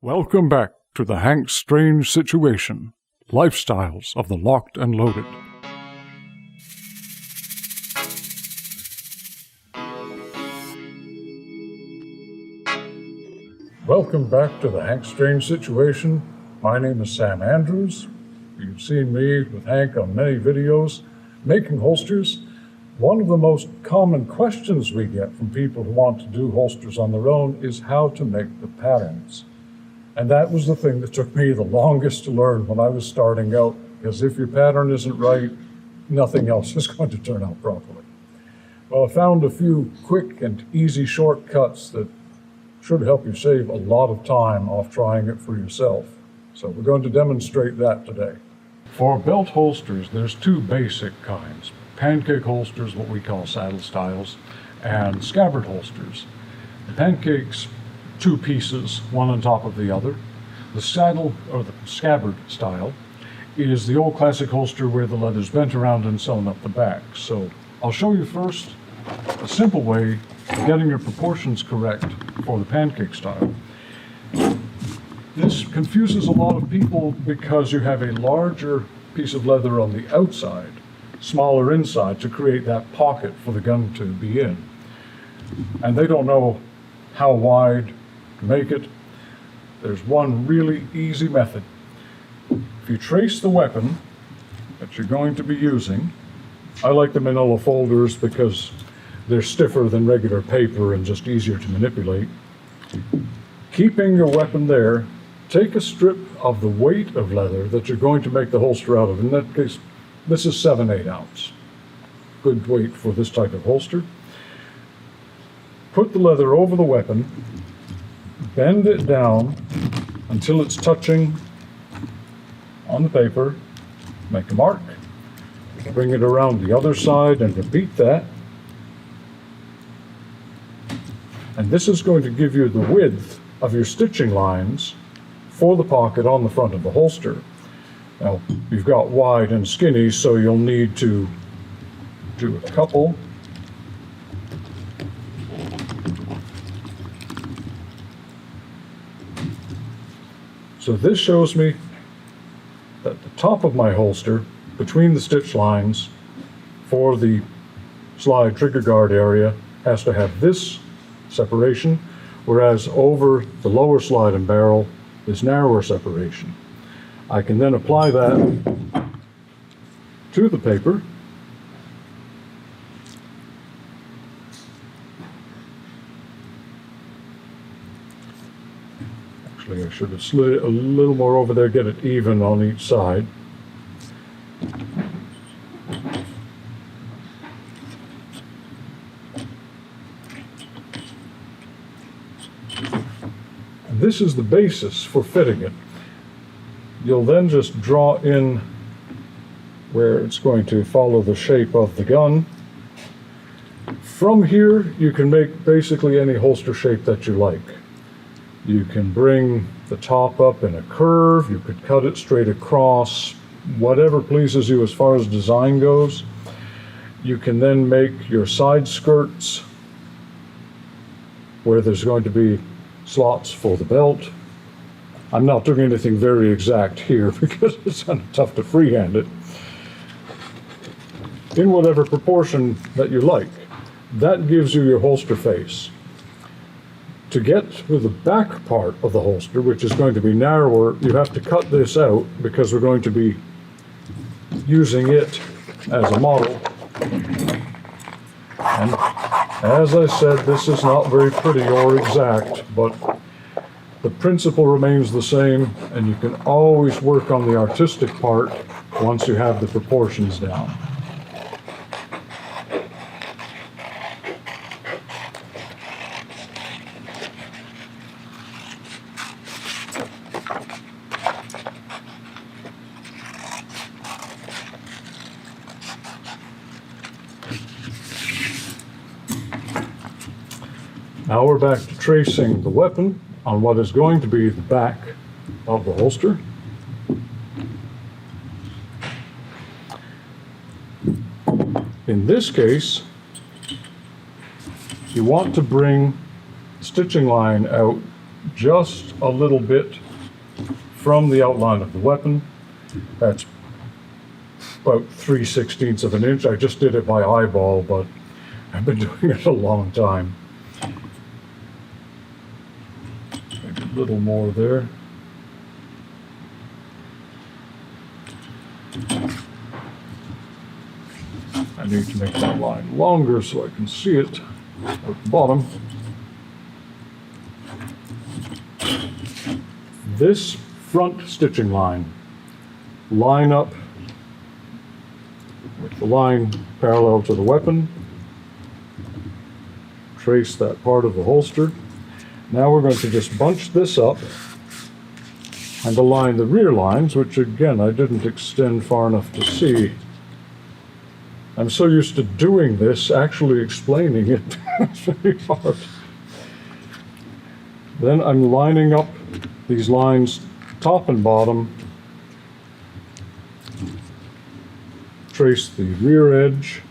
Welcome back to the Hank's Strange Situation, Lifestyles of the Locked and Loaded. Welcome back to the Hank's Strange Situation. My name is Sam Andrews. You've seen me with Hank on many videos making holsters. One of the most common questions we get from people who want to do holsters on their own is how to make the patterns. And that was the thing that took me the longest to learn when I was starting out, because if your pattern isn't right, nothing else is going to turn out properly. Well, I found a few quick and easy shortcuts that should help you save a lot of time off trying it for yourself. So we're going to demonstrate that today. For belt holsters, there's two basic kinds. Pancake holsters, what we call saddle styles, and scabbard holsters. The pancake's two pieces, one on top of the other. The saddle, or the scabbard style, is the old classic holster where the leather's bent around and sewn up the back. So I'll show you first a simple way of getting your proportions correct for the pancake style. This confuses a lot of people because you have a larger piece of leather on the outside, smaller inside, to create that pocket for the gun to be in. And they don't know how wide to make it. There's one really easy method. If you trace the weapon that you're going to be using, I like the manila folders because they're stiffer than regular paper and just easier to manipulate. Keeping your weapon there, take a strip of the weight of leather that you're going to make the holster out of. In that case, this is 7/8 ounce. Good weight for this type of holster. Put the leather over the weapon, bend it down until it's touching on the paper, make a mark, bring it around the other side and repeat that. And this is going to give you the width of your stitching lines for the pocket on the front of the holster. Now, you've got wide and skinny, so you'll need to do a couple. So this shows me that the top of my holster, between the stitch lines for the slide trigger guard area, has to have this separation, whereas over the lower slide and barrel is narrower separation. I can then apply that to the paper. Actually, I should have slid it a little more over there, get it even on each side. And this is the basis for fitting it. You'll then just draw in where it's going to follow the shape of the gun. From here, you can make basically any holster shape that you like. You can bring the top up in a curve, you could cut it straight across, whatever pleases you as far as design goes. You can then make your side skirts where there's going to be slots for the belt. I'm not doing anything very exact here because it's kind of tough to freehand it. In whatever proportion that you like. That gives you your holster face. To get to the back part of the holster, which is going to be narrower, you have to cut this out because we're going to be using it as a model. And as I said, this is not very pretty or exact, but the principle remains the same, and you can always work on the artistic part once you have the proportions down. Now we're back to tracing the weapon on what is going to be the back of the holster. In this case, you want to bring the stitching line out just a little bit from the outline of the weapon. That's about 3/16 of an inch. I just did it by eyeball, but I've been doing it a long time. Maybe a little more there. I need to make that line longer so I can see it at the bottom. This front stitching line up with the line parallel to the weapon. Trace that part of the holster. Now we're going to just bunch this up and align the rear lines, which again I didn't extend far enough to see. I'm so used to doing this, actually explaining it. It's very hard. Then I'm lining up these lines top and bottom. Trace the rear edge.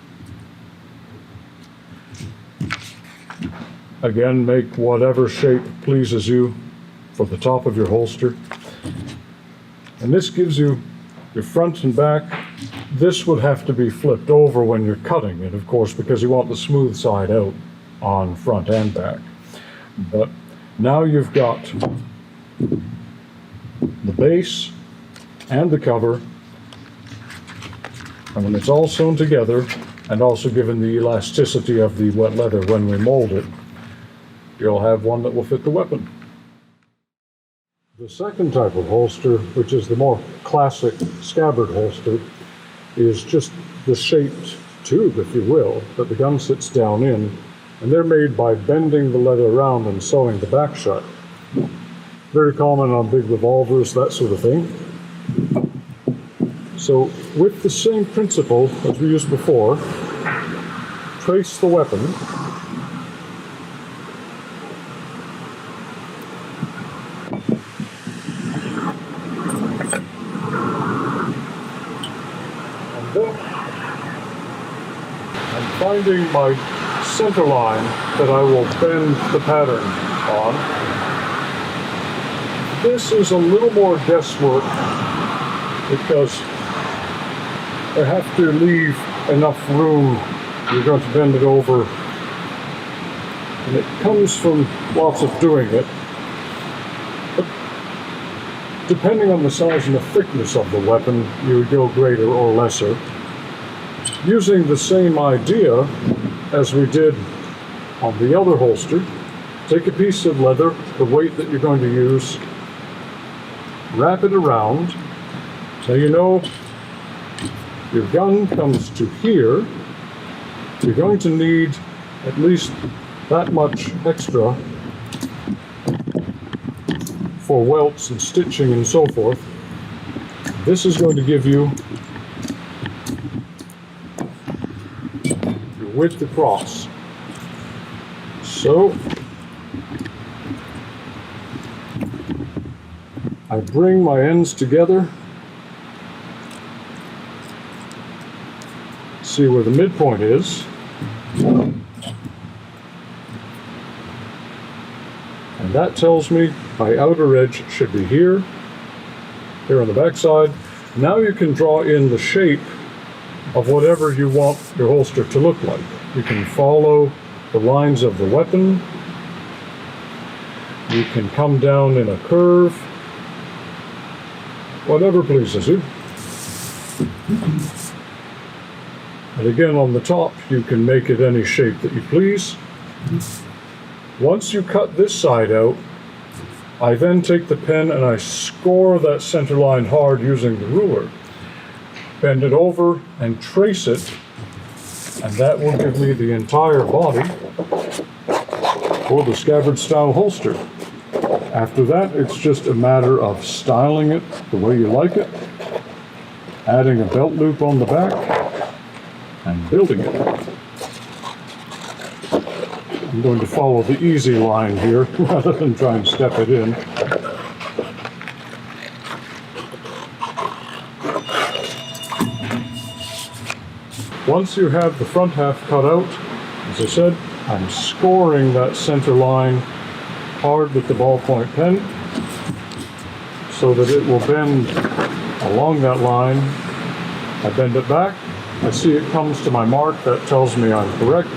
Again, make whatever shape pleases you for the top of your holster. And this gives you your front and back. This would have to be flipped over when you're cutting it, of course, because you want the smooth side out on front and back. But now you've got the base and the cover, and when it's all sewn together, and also given the elasticity of the wet leather when we mold it, you'll have one that will fit the weapon. The second type of holster, which is the more classic scabbard holster, is just the shaped tube, if you will, that the gun sits down in, and they're made by bending the leather around and sewing the back shut. Very common on big revolvers, that sort of thing. So with the same principle as we used before, trace the weapon. I'm finding my center line that I will bend the pattern on. This is a little more guesswork because I have to leave enough room. You're going to bend it over, and it comes from lots of doing it. But depending on the size and the thickness of the weapon, you would go greater or lesser. Using the same idea as we did on the other holster, take a piece of leather, the weight that you're going to use, wrap it around. Now you know your gun comes to here. You're going to need at least that much extra for welts and stitching and so forth. This is going to give you your width across. So I bring my ends together, see where the midpoint is, and that tells me my outer edge should be here on the back side. Now you can draw in the shape of whatever you want your holster to look like. You can follow the lines of the weapon. You can come down in a curve. Whatever pleases you. And again, on the top, you can make it any shape that you please. Once you cut this side out, I then take the pen and I score that center line hard using the ruler. Bend it over and trace it, and that will give me the entire body for the scabbard style holster. After that, it's just a matter of styling it the way you like it, adding a belt loop on the back, and building it. I'm going to follow the easy line here rather than try and step it in. Once you have the front half cut out, as I said, I'm scoring that center line hard with the ballpoint pen so that it will bend along that line. I bend it back. I see it comes to my mark. That tells me I'm correct.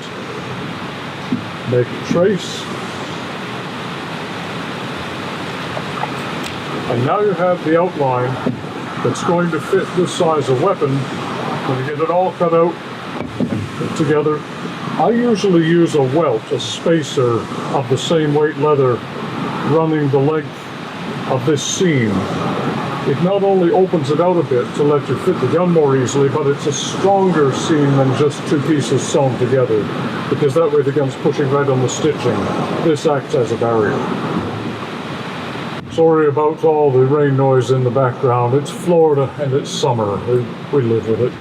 Make a trace. And now you have the outline that's going to fit this size of weapon. When you get it all cut out and put together, I usually use a welt, a spacer of the same weight leather running the length of this seam. It not only opens it out a bit to let you fit the gun more easily, but it's a stronger seam than just two pieces sewn together, because that way the gun's pushing right on the stitching. This acts as a barrier. Sorry about all the rain noise in the background. It's Florida and it's summer. We live with it.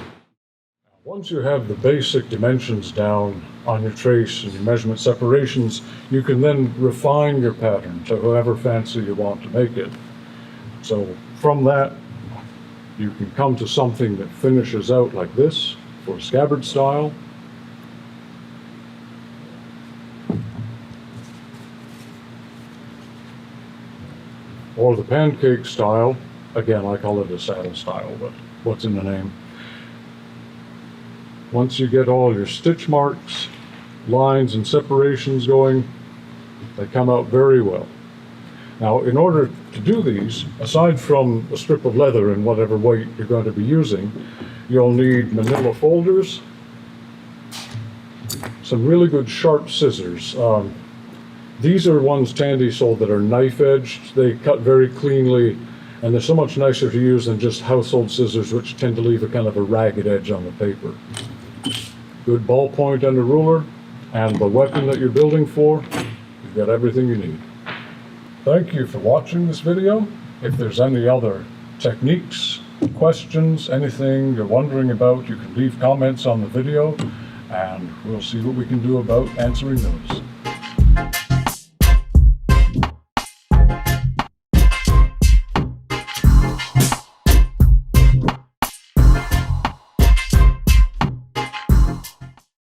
Once you have the basic dimensions down on your trace and your measurement separations, you can then refine your pattern to however fancy you want to make it. So from that, you can come to something that finishes out like this for scabbard style. Or the pancake style. Again, I call it a saddle style, but what's in the name? Once you get all your stitch marks, lines, and separations going, they come out very well. Now, in order to do these, aside from a strip of leather and whatever weight you're going to be using, you'll need manila folders, some really good sharp scissors. These are ones Tandy sold that are knife-edged. They cut very cleanly, and they're so much nicer to use than just household scissors, which tend to leave a kind of a ragged edge on the paper. Good ballpoint and a ruler, and the weapon that you're building for, you've got everything you need. Thank you for watching this video. If there's any other techniques, questions, anything you're wondering about, you can leave comments on the video, and we'll see what we can do about answering those.